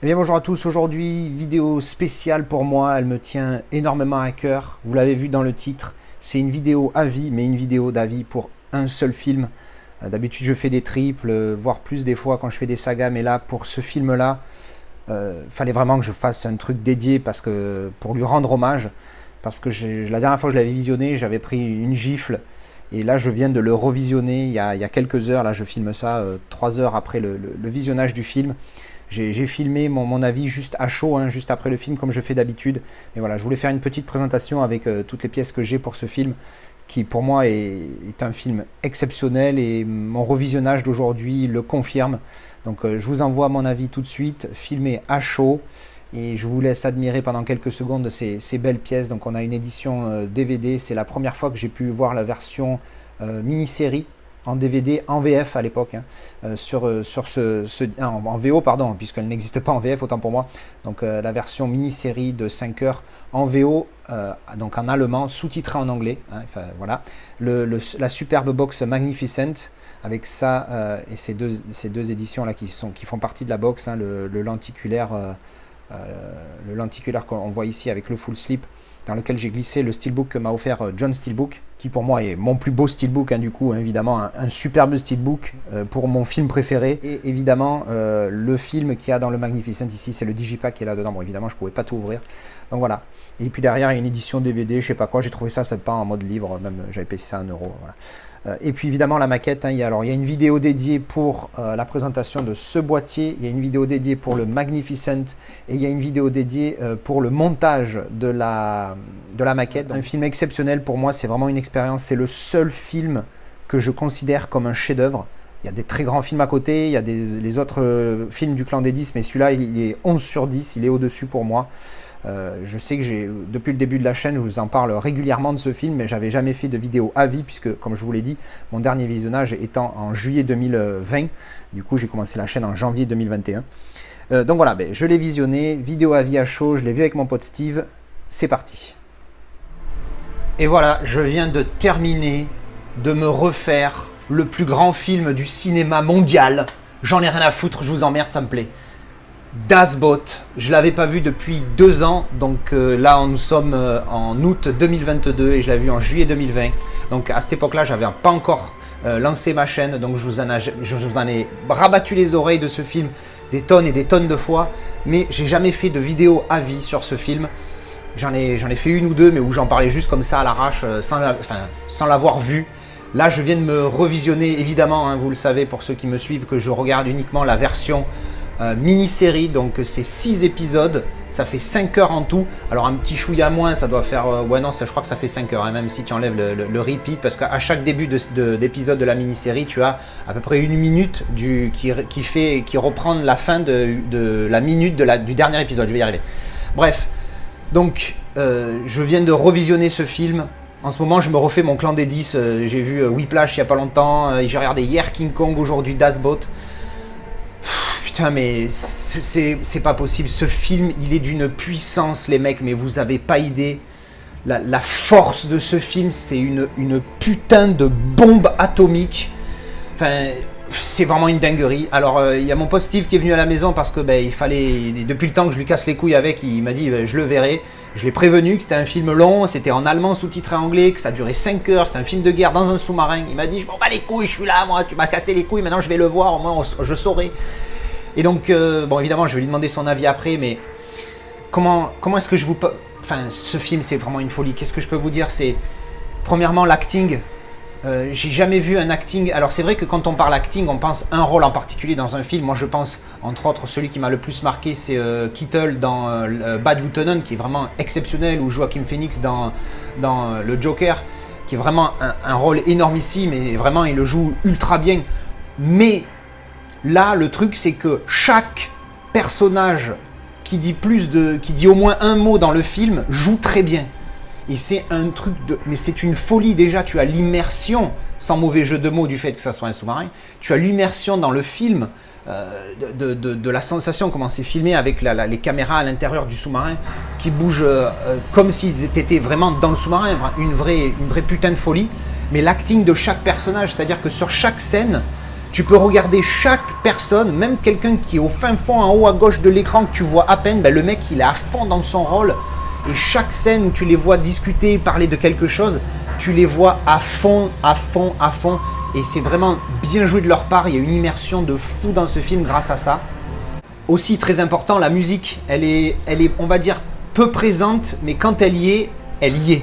Eh bien bonjour à tous, aujourd'hui vidéo spéciale pour moi, elle me tient énormément à cœur, vous l'avez vu dans le titre, c'est une vidéo avis, mais une vidéo d'avis pour un seul film. D'habitude je fais des triples, voire plus des fois quand je fais des sagas, mais là pour ce film là, fallait vraiment que je fasse un truc dédié parce que, pour lui rendre hommage, parce que la dernière fois que je l'avais visionné, j'avais pris une gifle, et là je viens de le revisionner il y a quelques heures, là je filme ça 3 heures après le visionnage du film. J'ai filmé mon avis juste à chaud, hein, juste après le film, comme je fais d'habitude. Et voilà, je voulais faire une petite présentation avec toutes les pièces que j'ai pour ce film, qui pour moi est un film exceptionnel et mon revisionnage d'aujourd'hui le confirme. Donc je vous envoie mon avis tout de suite, filmé à chaud. Et je vous laisse admirer pendant quelques secondes ces belles pièces. Donc on a une édition DVD, c'est la première fois que j'ai pu voir la version mini-série en DVD, en VF à l'époque, hein, en VO, pardon, puisqu'elle n'existe pas en VF, autant pour moi. Donc la version mini-série de 5 heures en VO, donc en allemand, sous-titré en anglais. Hein, enfin, voilà. La superbe box Magnificent, avec ça et ces deux éditions-là qui font partie de la box, hein, le lenticulaire qu'on voit ici avec le full slip, dans lequel j'ai glissé le steelbook que m'a offert John Steelbook, qui pour moi est mon plus beau steelbook, hein, du coup, hein, évidemment, un superbe steelbook pour mon film préféré. Et évidemment, le film qu'il y a dans le Magnificent ici, c'est le Digipack qui est là-dedans. Bon, évidemment, je ne pouvais pas tout ouvrir. Donc voilà. Et puis derrière, il y a une édition DVD, je sais pas quoi, j'ai trouvé ça sympa en mode livre, même j'avais payé ça 1 euro. Voilà. Et puis évidemment la maquette, hein, il y a une vidéo dédiée pour la présentation de ce boîtier, il y a une vidéo dédiée pour le Magnificent et il y a une vidéo dédiée pour le montage de la maquette. Un film exceptionnel pour moi, c'est vraiment une expérience, c'est le seul film que je considère comme un chef-d'œuvre. Il y a des très grands films à côté, il y a les autres films du clan des 10, mais celui-là il est 11 sur 10, il est au-dessus pour moi. Je sais que depuis le début de la chaîne, je vous en parle régulièrement de ce film, mais j'avais jamais fait de vidéo avis, puisque, comme je vous l'ai dit, mon dernier visionnage étant en juillet 2020. Du coup, j'ai commencé la chaîne en janvier 2021. Donc voilà, je l'ai visionné, vidéo avis à chaud, je l'ai vu avec mon pote Steve. C'est parti. Et voilà, je viens de terminer de me refaire le plus grand film du cinéma mondial. J'en ai rien à foutre, je vous emmerde, ça me plaît. Das Boot, je ne l'avais pas vu depuis 2 ans, donc là nous sommes en août 2022 et je l'ai vu en juillet 2020. Donc à cette époque-là, je n'avais pas encore lancé ma chaîne, donc je vous en ai rabattu les oreilles de ce film des tonnes et des tonnes de fois, mais j'ai jamais fait de vidéo avis sur ce film. J'en ai fait une ou deux, mais où j'en parlais juste comme ça à l'arrache, sans l'avoir vu. Là, je viens de me revisionner, évidemment, hein, vous le savez pour ceux qui me suivent, que je regarde uniquement la version mini-série, donc c'est 6 épisodes, ça fait 5 heures en tout. Alors un petit chouïa moins, ça doit faire, ouais non, je crois que ça fait 5 heures, hein, même si tu enlèves le repeat, parce qu'à chaque début d'épisode de la mini-série, tu as à peu près 1 minute qui reprend la fin de la minute du dernier épisode, je vais y arriver. Bref, donc je viens de revisionner ce film. En ce moment, je me refais mon clan des 10, j'ai vu Whiplash il n'y a pas longtemps, j'ai regardé hier King Kong, aujourd'hui Das Boot. Putain, mais c'est pas possible. Ce film, il est d'une puissance, les mecs, mais vous avez pas idée. La force de ce film, c'est une putain de bombe atomique. Enfin, c'est vraiment une dinguerie. Alors, il y a mon pote Steve qui est venu à la maison parce que il fallait, depuis le temps que je lui casse les couilles avec, il m'a dit je le verrai. Je l'ai prévenu que c'était un film long, c'était en allemand sous-titré anglais, que ça durait 5 heures, c'est un film de guerre dans un sous-marin. Il m'a dit je m'en bats les couilles, je suis là, moi, tu m'as cassé les couilles, maintenant je vais le voir, au moins je saurai. Et donc, bon, évidemment, je vais lui demander son avis après, mais comment est-ce que je vous... Enfin, ce film, c'est vraiment une folie. Qu'est-ce que je peux vous dire? C'est, premièrement, l'acting. J'ai jamais vu un acting... Alors, c'est vrai que quand on parle acting, on pense un rôle en particulier dans un film. Moi, je pense, entre autres, celui qui m'a le plus marqué, c'est Kittle dans Bad Lieutenant, qui est vraiment exceptionnel, ou Joaquin Phoenix dans le Joker, qui est vraiment un rôle énormissime, et vraiment, il le joue ultra bien. Mais... là, le truc, c'est que chaque personnage qui dit au moins un mot dans le film joue très bien. Et c'est un truc de... mais c'est une folie déjà, tu as l'immersion, sans mauvais jeu de mots du fait que ça soit un sous-marin, tu as l'immersion dans le film de la sensation, comment c'est filmé avec les caméras à l'intérieur du sous-marin qui bougent comme s'ils étaient vraiment dans le sous-marin, une vraie putain de folie. Mais l'acting de chaque personnage, c'est-à-dire que sur chaque scène, Tu peux regarder chaque personne, même quelqu'un qui est au fin fond, en haut à gauche de l'écran, que tu vois à peine, ben le mec il est à fond dans son rôle. Et chaque scène où tu les vois discuter, parler de quelque chose, tu les vois à fond, à fond, à fond. Et c'est vraiment bien joué de leur part. Il y a une immersion de fou dans ce film grâce à ça. Aussi très important, la musique. Elle est, on va dire, peu présente, mais quand elle y est, elle y est.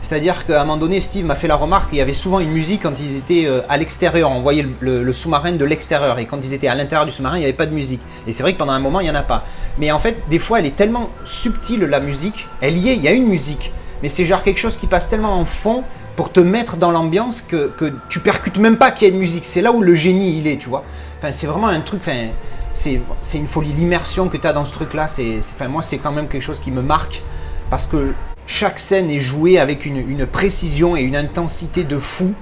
C'est-à-dire qu'à un moment donné, Steve m'a fait la remarque, il y avait souvent une musique quand ils étaient à l'extérieur, on voyait le sous-marin de l'extérieur, et quand ils étaient à l'intérieur du sous-marin, il n'y avait pas de musique. Et c'est vrai que pendant un moment, il n'y en a pas. Mais en fait, des fois, elle est tellement subtile, la musique, elle y est, il y a une musique, mais c'est genre quelque chose qui passe tellement en fond pour te mettre dans l'ambiance que tu percutes même pas qu'il y a une musique. C'est là où le génie, il est, tu vois. Enfin, c'est vraiment un truc, enfin, c'est une folie. L'immersion que tu as dans ce truc-là, enfin, moi, c'est quand même quelque chose qui me marque, parce que chaque scène est jouée avec une précision et une intensité de fou,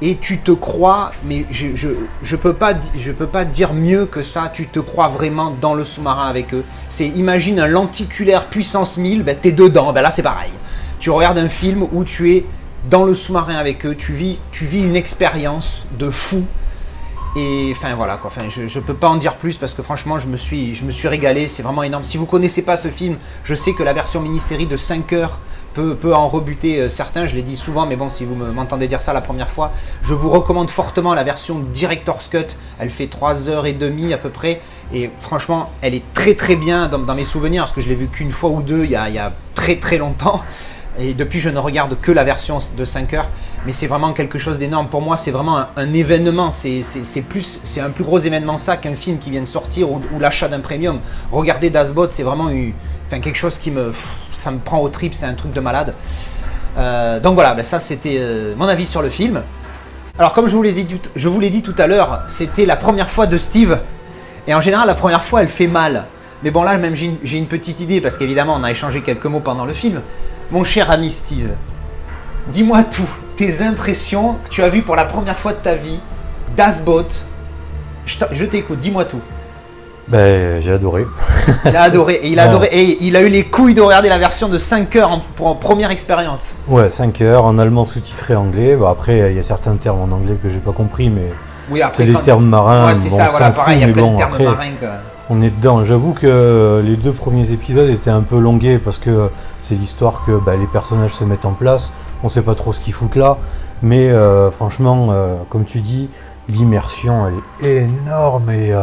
et tu te crois, mais je peux pas dire mieux que ça, tu te crois vraiment dans le sous-marin avec eux. Imagine un lenticulaire puissance 1000, ben t'es dedans, ben là c'est pareil. Tu regardes un film où tu es dans le sous-marin avec eux, tu vis une expérience de fou. Et enfin voilà quoi, enfin, je peux pas en dire plus parce que franchement je me suis régalé, c'est vraiment énorme. Si vous connaissez pas ce film, je sais que la version mini-série de 5 heures peut en rebuter certains, je l'ai dit souvent, mais bon, si vous m'entendez dire ça la première fois, je vous recommande fortement la version Director's Cut. Elle fait 3h30 à peu près, et franchement elle est très très bien dans mes souvenirs, parce que je l'ai vu qu'une fois ou deux il y a très très longtemps. Et depuis, je ne regarde que la version de 5 heures, mais c'est vraiment quelque chose d'énorme. Pour moi, c'est vraiment un événement. C'est un plus gros événement ça qu'un film qui vient de sortir ou l'achat d'un premium. Regarder Das Boot, c'est vraiment quelque chose qui ça me prend aux tripes, c'est un truc de malade. Donc voilà, ça c'était mon avis sur le film. Alors comme je vous l'ai dit tout à l'heure, c'était la première fois de Steve. Et en général, la première fois, elle fait mal. Mais bon, là, même j'ai une petite idée, parce qu'évidemment, on a échangé quelques mots pendant le film. Mon cher ami Steve, dis-moi tout, tes impressions que tu as vues pour la première fois de ta vie, Das Boot. Je t'écoute, dis-moi tout. Ben, j'ai adoré. Il a adoré, et il a eu les couilles de regarder la version de 5 heures pour première expérience. Ouais, 5 heures, en allemand sous-titré anglais. Bon, après, il y a certains termes en anglais que j'ai pas compris, mais oui, après, c'est des termes marins. Ouais, c'est bon, ça, voilà, pareil, il y a plein de termes après, marins. On est dedans. J'avoue que les 2 premiers épisodes étaient un peu longués parce que c'est l'histoire que les personnages se mettent en place. On sait pas trop ce qu'ils foutent là, mais franchement, comme tu dis, l'immersion elle est énorme et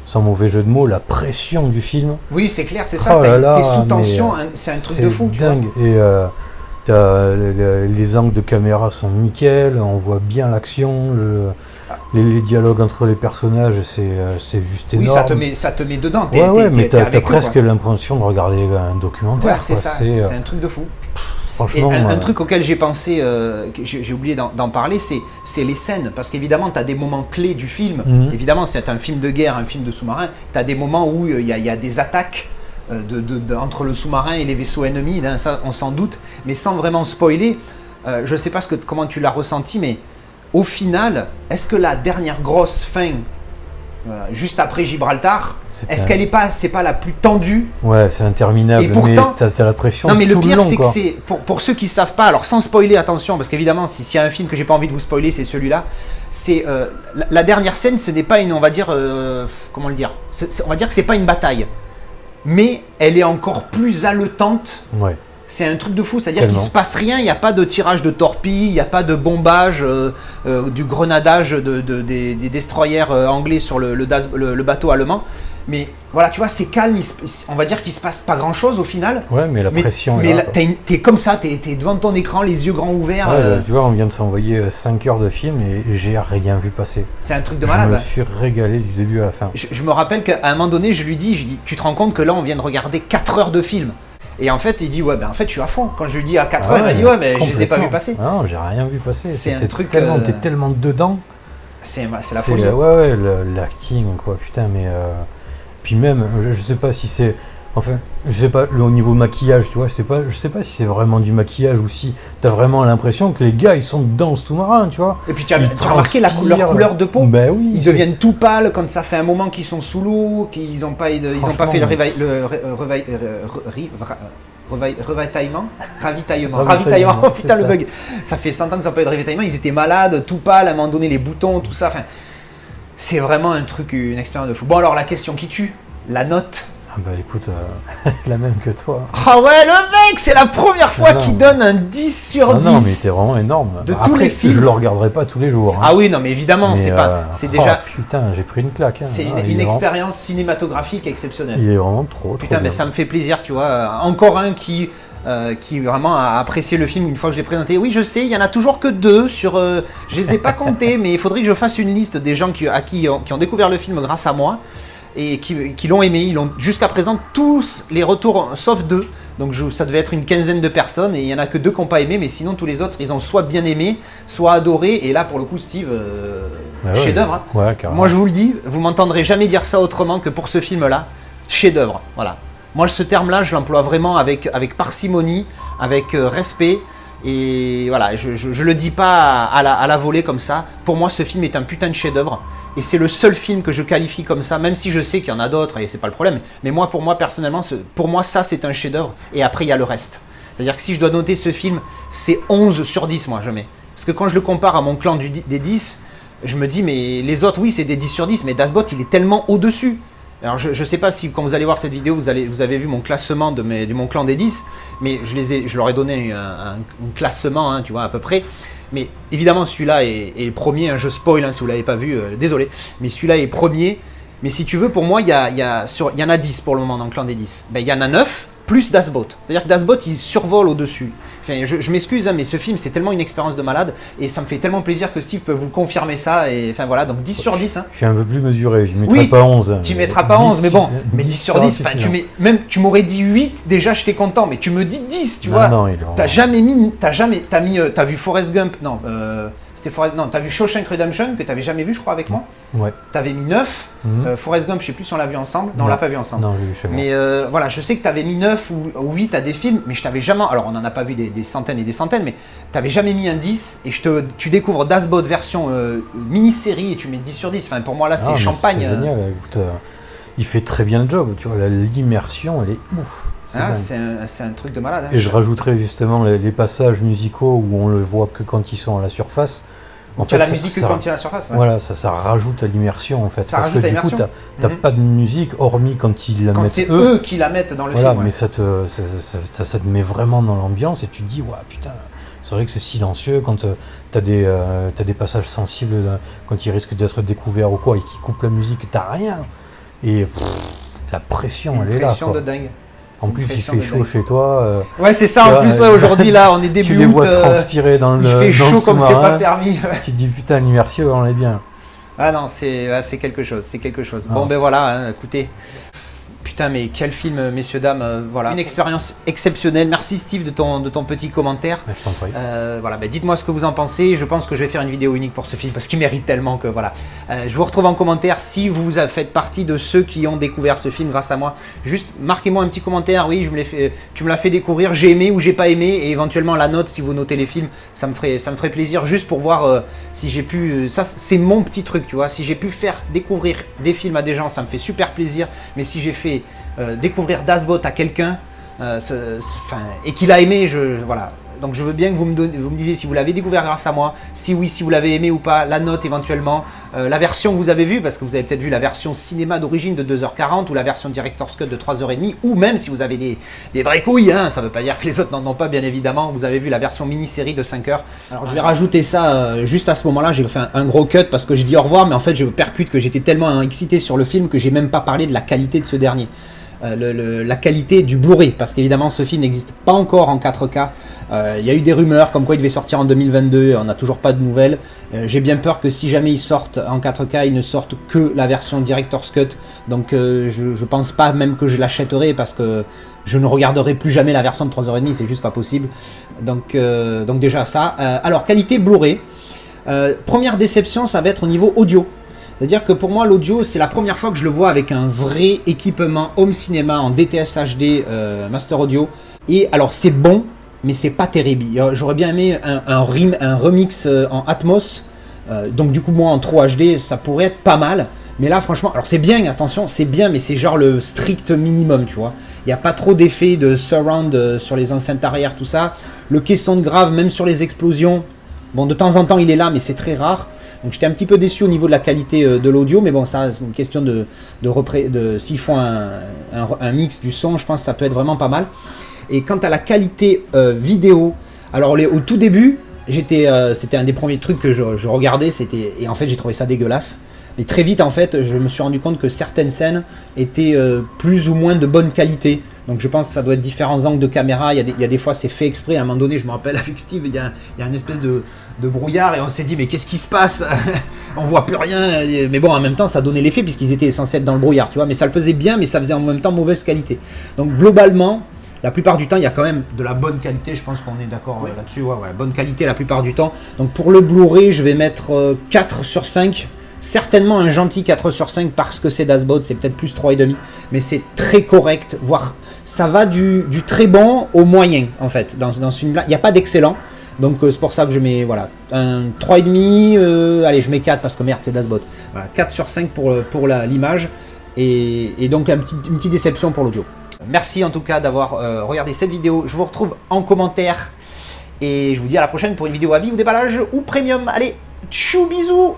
sans mauvais jeu de mots, la pression du film. Oui, c'est clair, c'est ça. T'es sous tension, c'est un truc de fou. C'est dingue. Et les angles de caméra sont nickel, on voit bien l'action, les dialogues entre les personnages, c'est juste énorme. Oui, ça te met dedans. Mais t'as presque l'impression de regarder un documentaire. Ouais, c'est ça, c'est un truc de fou. Franchement, et un truc auquel j'ai pensé, que j'ai oublié d'en parler, c'est les scènes. Parce qu'évidemment, tu as des moments clés du film. Évidemment, c'est un film de guerre, un film de sous-marin. Tu as des moments où il y a des attaques entre le sous-marin et les vaisseaux ennemis. Hein, ça, on s'en doute. Mais sans vraiment spoiler, je ne sais pas comment tu l'as ressenti, mais au final, est-ce que la dernière grosse fin, juste après Gibraltar, c'est pas la plus tendue? Ouais, c'est interminable. Et pourtant, mais t'as la pression. Non, mais tout le pire, long, c'est que quoi. c'est pour ceux qui savent pas. Alors, sans spoiler, attention, parce qu'évidemment, s'il y a un film que j'ai pas envie de vous spoiler, c'est celui-là. C'est la dernière scène, ce n'est pas une, on va dire, comment le dire, on va dire que c'est pas une bataille, mais elle est encore plus haletante. Ouais. C'est un truc de fou, c'est-à-dire qu'il ne se passe rien, il n'y a pas de tirage de torpilles, il n'y a pas de bombage, du grenadage des destroyers anglais sur le bateau allemand. Mais voilà, tu vois, c'est calme, on va dire qu'il ne se passe pas grand-chose au final. Ouais, mais la pression est là. Mais t'es comme ça, t'es devant ton écran, les yeux grands ouverts. Ouais, tu vois, on vient de s'envoyer 5 heures de film et j'ai rien vu passer. C'est un truc de malade. Je me suis régalé du début à la fin. Je me rappelle qu'à un moment donné, je lui dis, tu te rends compte que là, on vient de regarder 4 heures de film. Et en fait, il dit, ouais, en fait, je suis à fond. Quand je lui dis à 4 heures, il m'a dit, ouais, mais je les ai pas vus passer. Non, j'ai rien vu passer. C'est un truc. T'es tellement dedans. C'est la folie. Ouais, l'acting, quoi, putain, mais. Puis même, je sais pas si c'est. Enfin, je sais pas, au niveau maquillage, tu vois, je sais pas si c'est vraiment du maquillage ou si t'as vraiment l'impression que les gars, ils sont dans ce sous-marin, tu vois. Et puis tu as remarqué leur couleur de peau. Ben oui. Ils deviennent tout pâles quand ça fait un moment qu'ils sont sous l'eau, qu'ils n'ont pas fait le ravitaillement. Oh putain, le bug. Ça fait 100 ans qu'ils n'ont pas eu de ravitaillement, ils étaient malades, tout pâles, à un moment donné, les boutons, tout ça. Enfin, c'est vraiment un truc, une expérience de fou. Bon alors la question qui tue, la note. Ah bah écoute, la même que toi. Ah ouais, le mec, c'est la première fois qu'il donne un 10 sur 10. Non, mais t'es vraiment énorme. De Après, tous les films. Je le regarderai pas tous les jours. Hein. Ah oui, non, mais évidemment, mais c'est déjà. Putain, j'ai pris une claque. Hein. C'est une expérience cinématographique exceptionnelle. Il est vraiment trop. Putain, mais ça me fait plaisir, tu vois. Encore un qui vraiment a apprécié le film une fois que je l'ai présenté. Oui, je sais, il y en a toujours que 2 sur. Je les ai pas comptés, mais il faudrait que je fasse une liste des gens qui ont découvert le film grâce à moi. Et qui l'ont aimé, ils l'ont jusqu'à présent tous les retours sauf 2, donc ça devait être une quinzaine de personnes et il y en a que 2 qui n'ont pas aimé, mais sinon tous les autres ils ont soit bien aimé, soit adoré, et là pour le coup Steve, chef-d'œuvre. Hein. Ouais, moi je vous le dis, vous m'entendrez jamais dire ça autrement que pour ce film-là, chef-d'œuvre. Voilà. Moi ce terme-là je l'emploie vraiment avec parcimonie, avec respect. Et voilà, je le dis pas à la volée comme ça. Pour moi, ce film est un putain de chef-d'œuvre. Et c'est le seul film que je qualifie comme ça, même si je sais qu'il y en a d'autres et c'est pas le problème. Mais moi, pour moi, personnellement, pour moi, ça, c'est un chef-d'œuvre. Et après, il y a le reste. C'est-à-dire que si je dois noter ce film, c'est 11 sur 10, moi, je mets. Parce que quand je le compare à mon clan des 10, je me dis, mais les autres, oui, c'est des 10 sur 10, mais Das Boot, il est tellement au-dessus. Alors je sais pas si quand vous allez voir cette vidéo, vous avez vu mon classement de mon clan des 10, mais je leur ai donné un classement, hein, tu vois, à peu près. Mais évidemment, celui-là est premier, hein, je spoil, hein, si vous l'avez pas vu, désolé. Mais celui-là est premier. Mais si tu veux, pour moi, il y en a 10 pour le moment dans le clan des 10. Ben, il y en a 9 plus Das Boot. C'est-à-dire que Das Boot, il survole au-dessus. Enfin, je m'excuse, hein, mais ce film, c'est tellement une expérience de malade, et ça me fait tellement plaisir que Steve peut vous confirmer ça. Et enfin voilà, donc 10 sur 10. Hein. Je suis un peu plus mesuré, je ne mettrai pas 11. Tu mettras pas 11, mais bon, mais 10 sur 10, tu m'aurais dit 8, déjà j'étais content, mais tu me dis 10, tu vois. Non, t'as vu Forrest Gump, non, t'as vu Shawshank Redemption, que t'avais jamais vu, je crois, avec moi. Ouais. T'avais mis 9, Forrest Gump, je sais plus si on l'a vu ensemble. Non, on l'a pas vu ensemble. Non, j'ai vu chez moi. Mais voilà, je sais que t'avais mis 9 ou 8 à des films, mais je t'avais jamais, alors on en a pas vu des centaines et des centaines, mais t'avais jamais mis un 10, et tu découvres Das Boot version mini-série, et tu mets 10 sur 10. Enfin, pour moi, là, c'est champagne. C'est génial, écoute, il fait très bien le job, tu vois, l'immersion, elle est ouf. C'est un truc de malade. Hein. Et je rajouterais justement les passages musicaux où on le voit que quand ils sont à la surface. En fait, la musique que quand il est à la surface. Ouais. Voilà, ça rajoute à l'immersion en fait. Ça rajoute à l'immersion. Du coup, t'as pas de musique hormis quand ils la mettent. Quand c'est eux qui la mettent dans le film. Mais ça te met vraiment dans l'ambiance et tu te dis, ouais, putain, c'est vrai que c'est silencieux quand t'as des passages sensibles, quand ils risquent d'être découverts ou quoi, et qu'ils coupent la musique, t'as rien. Et la pression, elle est là. Pression de dingue. En plus, il fait chaud chez toi. Ouais, c'est ça. En plus, aujourd'hui, là, on est début août. Tu les vois transpirer dans le. Il fait chaud comme c'est pas permis. Tu te dis, putain, l'immersion, on est bien. Ah non, c'est quelque chose. C'est quelque chose. Bon, ben voilà, hein, écoutez. Putain, mais quel film, messieurs, dames. Voilà. Une expérience exceptionnelle. Merci, Steve, de ton petit commentaire. Je t'en prie. Voilà, dites-moi ce que vous en pensez. Je pense que je vais faire une vidéo unique pour ce film parce qu'il mérite tellement que voilà. Je vous retrouve en commentaire si vous faites partie de ceux qui ont découvert ce film grâce à moi. Juste marquez-moi un petit commentaire. Oui, tu me l'as fait découvrir. J'ai aimé ou j'ai pas aimé, et éventuellement la note si vous notez les films. Ça me ferait plaisir juste pour voir si j'ai pu. Ça, c'est mon petit truc, tu vois. Si j'ai pu faire découvrir des films à des gens, ça me fait super plaisir. Mais si j'ai fait découvrir Das Boot à quelqu'un et qu'il a aimé, voilà. Donc je veux bien que vous me disiez si vous l'avez découvert grâce à moi, si oui, si vous l'avez aimé ou pas, la note éventuellement, la version que vous avez vue, parce que vous avez peut-être vu la version cinéma d'origine de 2h40 ou la version Director's Cut de 3h30, ou même si vous avez des vraies couilles, hein, ça veut pas dire que les autres n'en ont pas, bien évidemment, vous avez vu la version mini-série de 5h. Alors je vais rajouter ça juste à ce moment-là, j'ai fait un gros cut parce que je dis au revoir, mais en fait je percute que j'étais tellement excité sur le film que j'ai même pas parlé de la qualité de ce dernier. La qualité du Blu-ray, parce qu'évidemment ce film n'existe pas encore en 4K. Il y a eu des rumeurs comme quoi il devait sortir en 2022, on n'a toujours pas de nouvelles. J'ai bien peur que si jamais ils sortent en 4K, ils ne sortent que la version Director's Cut. Donc je pense pas même que je l'achèterai, parce que je ne regarderai plus jamais la version de 3h30, c'est juste pas possible. Donc déjà ça. Alors qualité Blu-ray, première déception, ça va être au niveau audio. C'est-à-dire que pour moi, l'audio, c'est la première fois que je le vois avec un vrai équipement home cinéma en DTS HD Master Audio. Et alors, c'est bon, mais c'est pas terrible. J'aurais bien aimé un remix en Atmos. Donc du coup, moi, en Trop HD, ça pourrait être pas mal. Mais là, franchement, alors c'est bien, attention, c'est bien, mais c'est genre le strict minimum, tu vois. Il n'y a pas trop d'effets de surround sur les enceintes arrière, tout ça. Le caisson de grave, même sur les explosions, bon, de temps en temps, il est là, mais c'est très rare. Donc j'étais un petit peu déçu au niveau de la qualité de l'audio, mais bon, ça c'est une question s'ils font un mix du son, je pense que ça peut être vraiment pas mal. Et quant à la qualité vidéo, alors au tout début, c'était un des premiers trucs que je regardais, et en fait j'ai trouvé ça dégueulasse. Mais très vite, en fait, je me suis rendu compte que certaines scènes étaient plus ou moins de bonne qualité. Donc je pense que ça doit être différents angles de caméra. Il y a des fois, c'est fait exprès. À un moment donné, je me rappelle avec Steve, il y a une espèce de brouillard et on s'est dit, mais qu'est-ce qui se passe? On voit plus rien. Mais bon, en même temps, ça donnait l'effet puisqu'ils étaient censés être dans le brouillard, tu vois. Mais ça le faisait bien, mais ça faisait en même temps mauvaise qualité. Donc globalement, la plupart du temps, il y a quand même de la bonne qualité. Je pense qu'on est d'accord là-dessus. Ouais, bonne qualité la plupart du temps. Donc pour le Blu-ray, je vais mettre 4 sur 5. Certainement un gentil 4 sur 5 parce que c'est Dazbot, c'est peut-être plus 3,5, mais c'est très correct, voire ça va du très bon au moyen en fait dans ce film-là. Il n'y a pas d'excellent, donc c'est pour ça que je mets voilà, un 3,5, allez je mets 4 parce que merde c'est Dazbot. Voilà, 4 sur 5 pour l'image et donc une petite déception pour l'audio. Merci en tout cas d'avoir regardé cette vidéo, je vous retrouve en commentaire et je vous dis à la prochaine pour une vidéo avis ou déballage ou premium. Allez, tchou bisous.